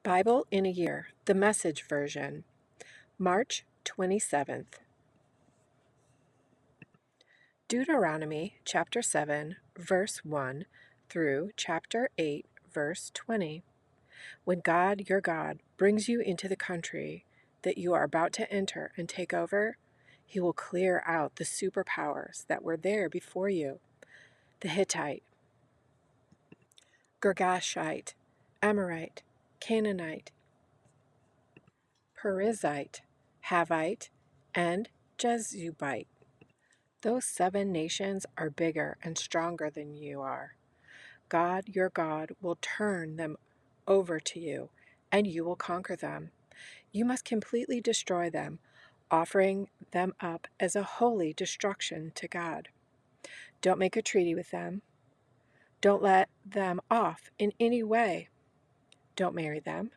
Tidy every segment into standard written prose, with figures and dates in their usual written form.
Bible in a Year, the Message Version, March 27th. Deuteronomy chapter 7, verse 1 through chapter 8, verse 20. When God, your God, brings you into the country that you are about to enter and take over, He will clear out the superpowers that were there before you: the Hittite, Girgashite, Amorite, Canaanite, Perizzite, Havite, and Jezubite. Those 7 nations are bigger and stronger than you are. God, your God, will turn them over to you, and you will conquer them. You must completely destroy them, offering them up as a holy destruction to God. Don't make a treaty with them. Don't let them off in any way. Don't marry them.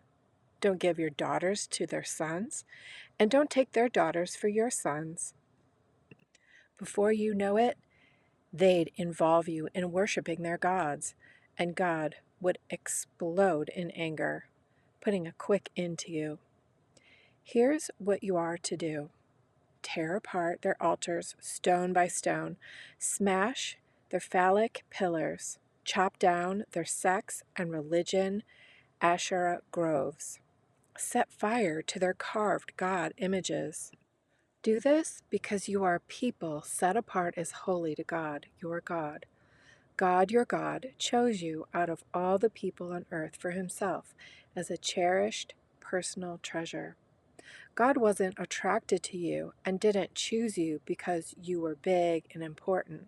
Don't give your daughters to their sons, and don't take their daughters for your sons. Before you know it, they'd involve you in worshiping their gods, and God would explode in anger, putting a quick end to you. Here's what you are to do: tear apart their altars stone by stone, smash their phallic pillars, chop down their sex and religion Asherah groves, set fire to their carved god images. Do this because you are a people set apart as holy to God, your God. God, your God, chose you out of all the people on earth for Himself as a cherished personal treasure. God wasn't attracted to you and didn't choose you because you were big and important.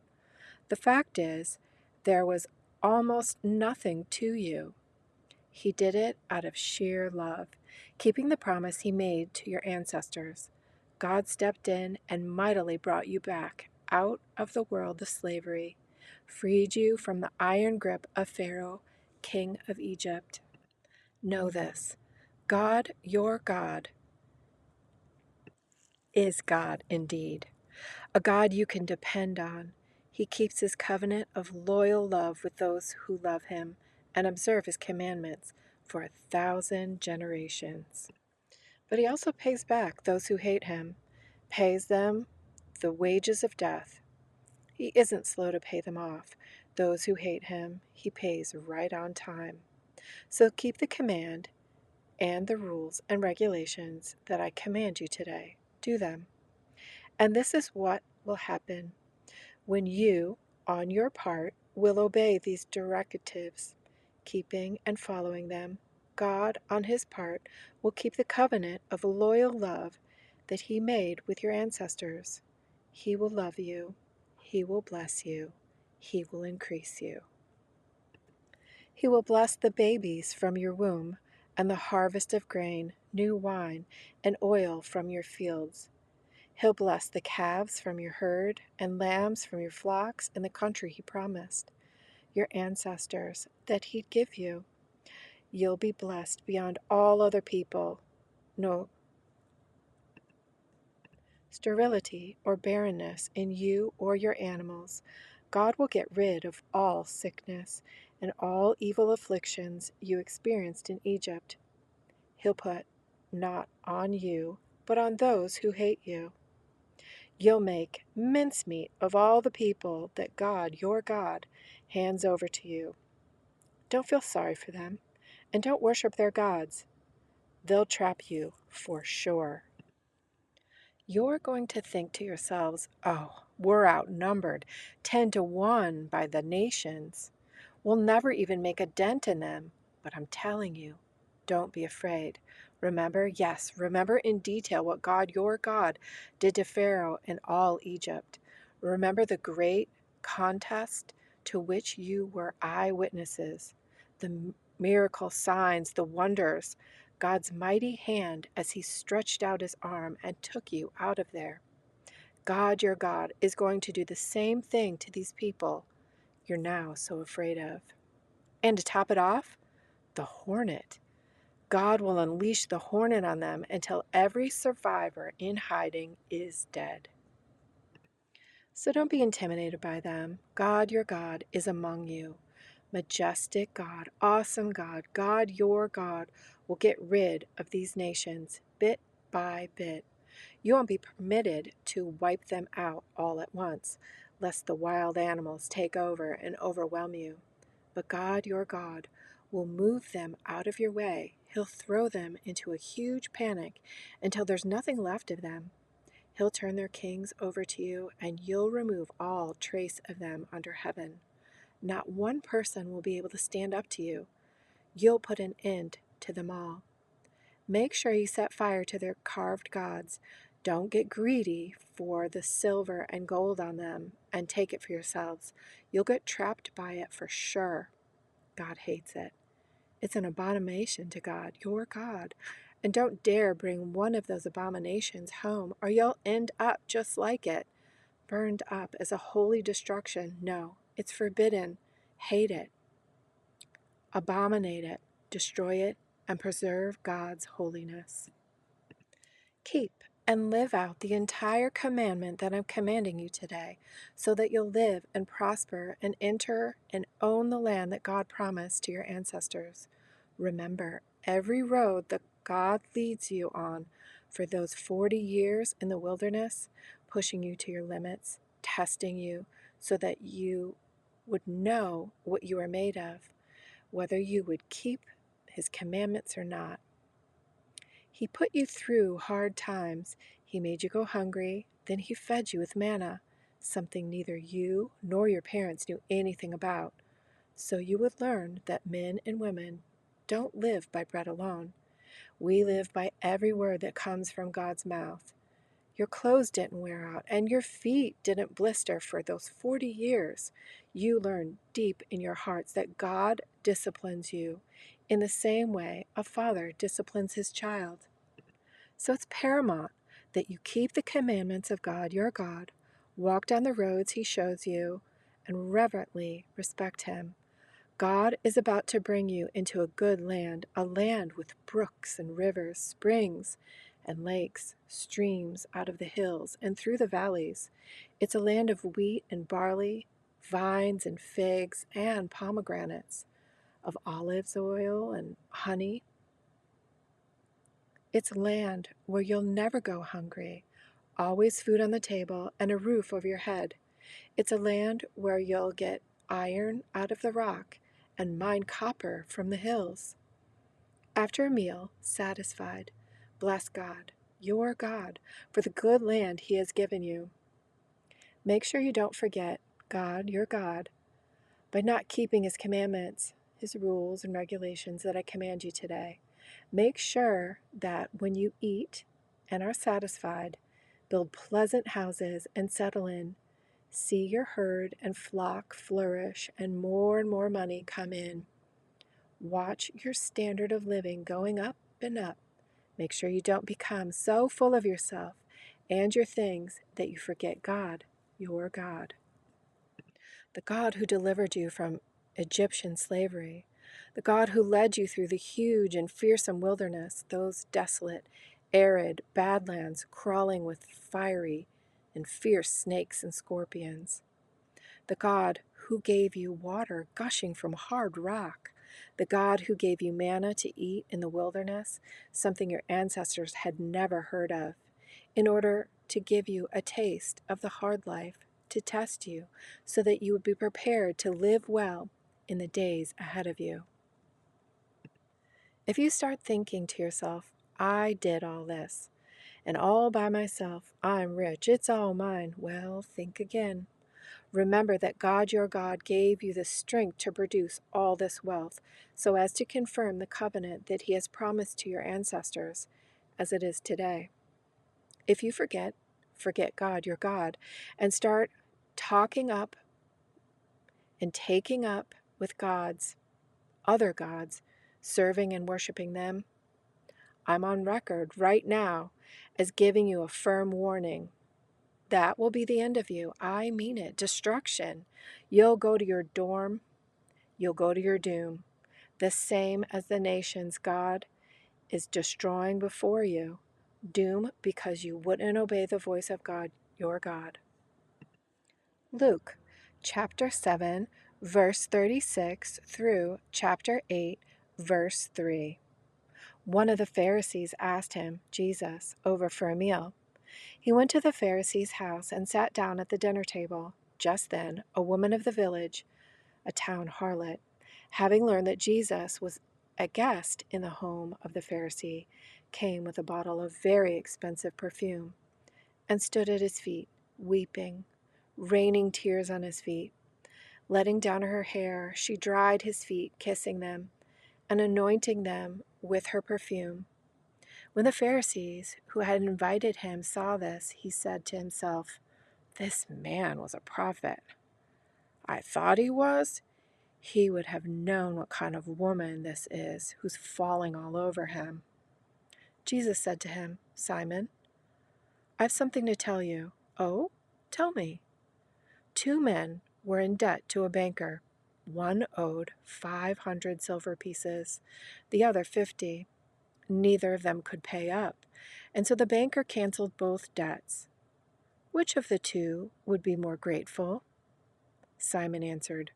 The fact is, there was almost nothing to you. He did it out of sheer love, keeping the promise He made to your ancestors. God stepped in and mightily brought you back out of the world of slavery, freed you from the iron grip of Pharaoh, king of Egypt. Know this: God, your God, is God indeed, a God you can depend on. He keeps His covenant of loyal love with those who love Him and observe His commandments for 1,000 generations. But He also pays back those who hate Him, pays them the wages of death. He isn't slow to pay them off. Those who hate Him, He pays right on time. So keep the command and the rules and regulations that I command you today. Do them. And this is what will happen when you, on your part, will obey these directives, keeping and following them. God, on His part, will keep the covenant of loyal love that He made with your ancestors. He will love you. He will bless you. He will increase you. He will bless the babies from your womb and the harvest of grain, new wine, and oil from your fields. He'll bless the calves from your herd and lambs from your flocks in the country He promised your ancestors that He'd give you. You'll be blessed beyond all other people. No sterility or barrenness in you or your animals. God will get rid of all sickness and all evil afflictions you experienced in Egypt. He'll put not on you, but on those who hate you. You'll make mincemeat of all the people that God, your God, hands over to you. Don't feel sorry for them, and don't worship their gods. They'll trap you for sure. You're going to think to yourselves, oh, we're outnumbered 10-1 by the nations. We'll never even make a dent in them. But I'm telling you, don't be afraid. Remember, yes, remember in detail what God, your God, did to Pharaoh and all Egypt. Remember the great contest to which you were eyewitnesses, the miracle signs, the wonders, God's mighty hand as He stretched out His arm and took you out of there. God, your God, is going to do the same thing to these people you're now so afraid of. And to top it off, the hornet. God will unleash the hornet on them until every survivor in hiding is dead. So don't be intimidated by them. God, your God, is among you. Majestic God, awesome God, God your God, will get rid of these nations bit by bit. You won't be permitted to wipe them out all at once, lest the wild animals take over and overwhelm you. But God, your God, will move them out of your way. He'll throw them into a huge panic until there's nothing left of them. He'll turn their kings over to you, and you'll remove all trace of them under heaven. Not one person will be able to stand up to you. You'll put an end to them all. Make sure you set fire to their carved gods. Don't get greedy for the silver and gold on them and take it for yourselves. You'll get trapped by it for sure. God hates it. It's an abomination to God, your God. And don't dare bring one of those abominations home, or you'll end up just like it, burned up as a holy destruction. No, it's forbidden. Hate it. Abominate it. Destroy it and preserve God's holiness. Keep and live out the entire commandment that I'm commanding you today, so that you'll live and prosper and enter and own the land that God promised to your ancestors. Remember every road that God leads you on for those 40 years in the wilderness, pushing you to your limits, testing you so that you would know what you are made of, whether you would keep his commandments or not. He put you through hard times. He made you go hungry, then he fed you with manna, something neither you nor your parents knew anything about. So you would learn that men and women don't live by bread alone. We live by every word that comes from God's mouth. Your clothes didn't wear out, and your feet didn't blister for those 40 years. You learned deep in your hearts that God disciplines you in the same way a father disciplines his child. So it's paramount that you keep the commandments of God, your God, walk down the roads he shows you, and reverently respect him. God is about to bring you into a good land, a land with brooks and rivers, springs and lakes, streams out of the hills and through the valleys. It's a land of wheat and barley, vines and figs and pomegranates, of olives oil and honey. It's land where you'll never go hungry, always food on the table and a roof over your head. It's a land where you'll get iron out of the rock and mine copper from the hills. After a meal, satisfied, bless God, your God, for the good land he has given you. Make sure you don't forget God, your God, by not keeping his commandments, his rules and regulations that I command you today. Make sure that when you eat and are satisfied, build pleasant houses and settle in. See your herd and flock flourish and more money come in. Watch your standard of living going up and up. Make sure you don't become so full of yourself and your things that you forget God, your God. The God who delivered you from Egyptian slavery, the God who led you through the huge and fearsome wilderness, those desolate, arid badlands crawling with fiery and fierce snakes and scorpions. The God who gave you water gushing from hard rock, the God who gave you manna to eat in the wilderness, something your ancestors had never heard of, in order to give you a taste of the hard life, to test you, so that you would be prepared to live well in the days ahead of you. If you start thinking to yourself, I did all this, and all by myself, I'm rich, it's all mine, well, think again. Remember that God your God gave you the strength to produce all this wealth, so as to confirm the covenant that he has promised to your ancestors, as it is today. If you forget God your God, and start talking up and taking up with other gods, serving and worshiping them, I'm on record right now as giving you a firm warning. That will be the end of you. I mean it. Destruction. You'll go to your dorm. You'll go to your doom. The same as the nations God is destroying before you. Doom because you wouldn't obey the voice of God, your God. Luke chapter 7, verse 36 through chapter 8, verse 3. One of the Pharisees asked him, Jesus, over for a meal. He went to the Pharisee's house and sat down at the dinner table. Just then, a woman of the village, a town harlot, having learned that Jesus was a guest in the home of the Pharisee, came with a bottle of very expensive perfume and stood at his feet, weeping, raining tears on his feet. Letting down her hair, she dried his feet, kissing them, and anointing them with her perfume. When the Pharisees who had invited him saw this, he said to himself, "This man was a prophet. I thought he was. He would have known what kind of woman this is who's falling all over him." Jesus said to him, "Simon, I have something to tell you." "Oh, tell me." Two men were in debt to a banker. One owed 500 silver pieces, the other 50. Neither of them could pay up, and so the banker canceled both debts. Which of the two would be more grateful? Simon answered,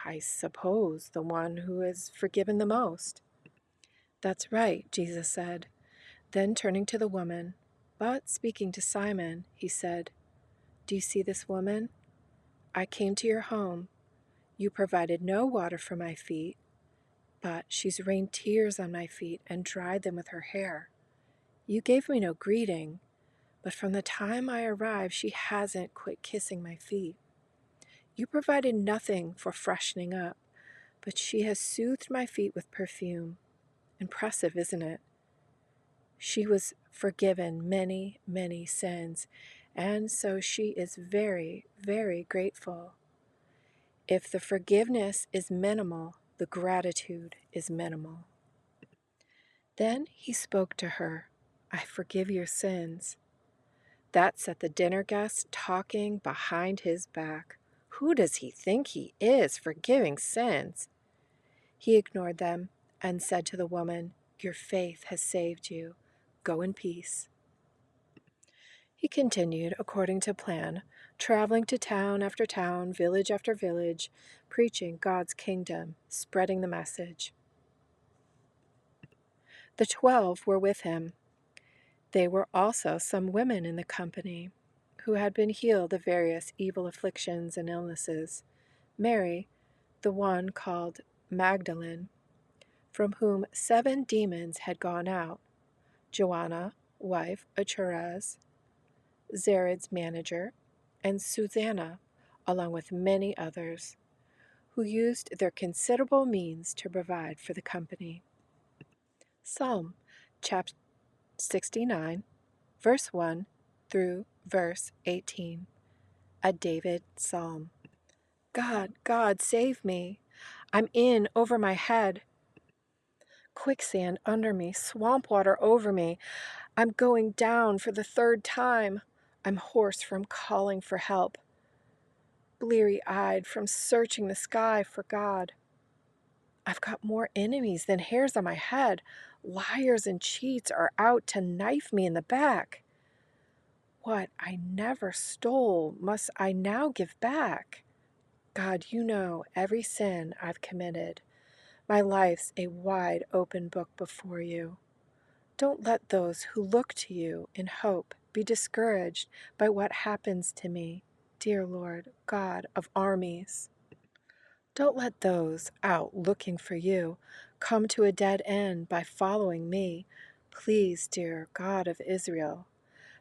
"I suppose the one who is forgiven the most." "That's right," Jesus said. Then turning to the woman, but speaking to Simon, he said, "Do you see this woman? I came to your home. You provided no water for my feet, but she's rained tears on my feet and dried them with her hair. You gave me no greeting, but from the time I arrived, she hasn't quit kissing my feet. You provided nothing for freshening up, but she has soothed my feet with perfume. Impressive, isn't it? She was forgiven many, many sins, and so she is very, very grateful. If the forgiveness is minimal, the gratitude is minimal." Then he spoke to her, "I forgive your sins." That set the dinner guests talking behind his back. Who does he think he is, forgiving sins? He ignored them and said to the woman, "Your faith has saved you. Go in peace." He continued according to plan, traveling to town after town, village after village, preaching God's kingdom, spreading the message. The 12 were with him. They were also some women in the company who had been healed of various evil afflictions and illnesses. Mary, the one called Magdalene, from whom 7 demons had gone out, Joanna, wife of Cheraz, Zered's manager, and Susanna, along with many others, who used their considerable means to provide for the company. Psalm chapter 69, verse 1 through verse 18. A David psalm. God, God, save me. I'm in over my head. Quicksand under me, swamp water over me. I'm going down for the 3rd time. I'm hoarse from calling for help, bleary-eyed from searching the sky for God. I've got more enemies than hairs on my head. Liars and cheats are out to knife me in the back. What I never stole must I now give back? God, you know every sin I've committed. My life's a wide open book before you. Don't let those who look to you in hope be discouraged by what happens to me, dear Lord, God of armies. Don't let those out looking for you come to a dead end by following me. Please, dear God of Israel,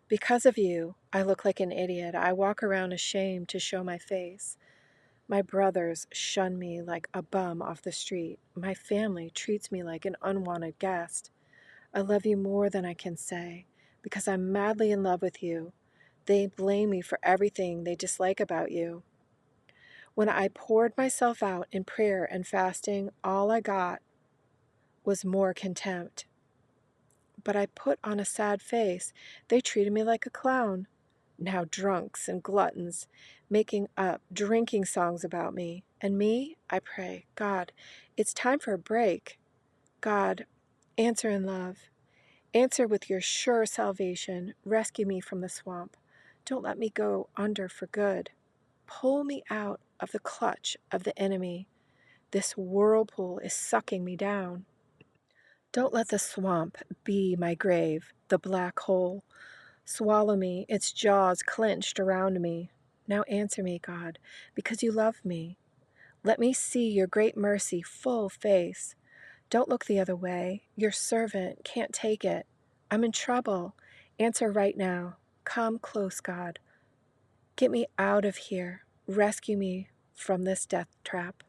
because of you, I look like an idiot. I walk around ashamed to show my face. My brothers shun me like a bum off the street. My family treats me like an unwanted guest. I love you more than I can say, because I'm madly in love with you. They blame me for everything they dislike about you. When I poured myself out in prayer and fasting, all I got was more contempt. But I put on a sad face. They treated me like a clown. Now drunks and gluttons, making up drinking songs about me. And me, I pray, God, it's time for a break. God, answer in love. Answer with your sure salvation. Rescue me from the swamp. Don't let me go under for good. Pull me out of the clutch of the enemy. This whirlpool is sucking me down. Don't let the swamp be my grave, the black hole. Swallow me, its jaws clenched around me. Now answer me, God, because you love me. Let me see your great mercy full face. Don't look the other way. Your servant can't take it. I'm in trouble. Answer right now. Come close, God. Get me out of here. Rescue me from this death trap.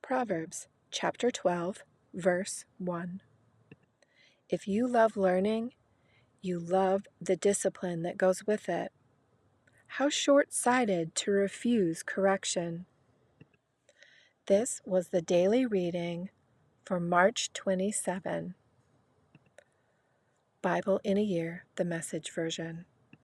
Proverbs chapter 12, verse 1. If you love learning, you love the discipline that goes with it. How short-sighted to refuse correction. This was the daily reading for March 27. Bible in a Year, the Message version.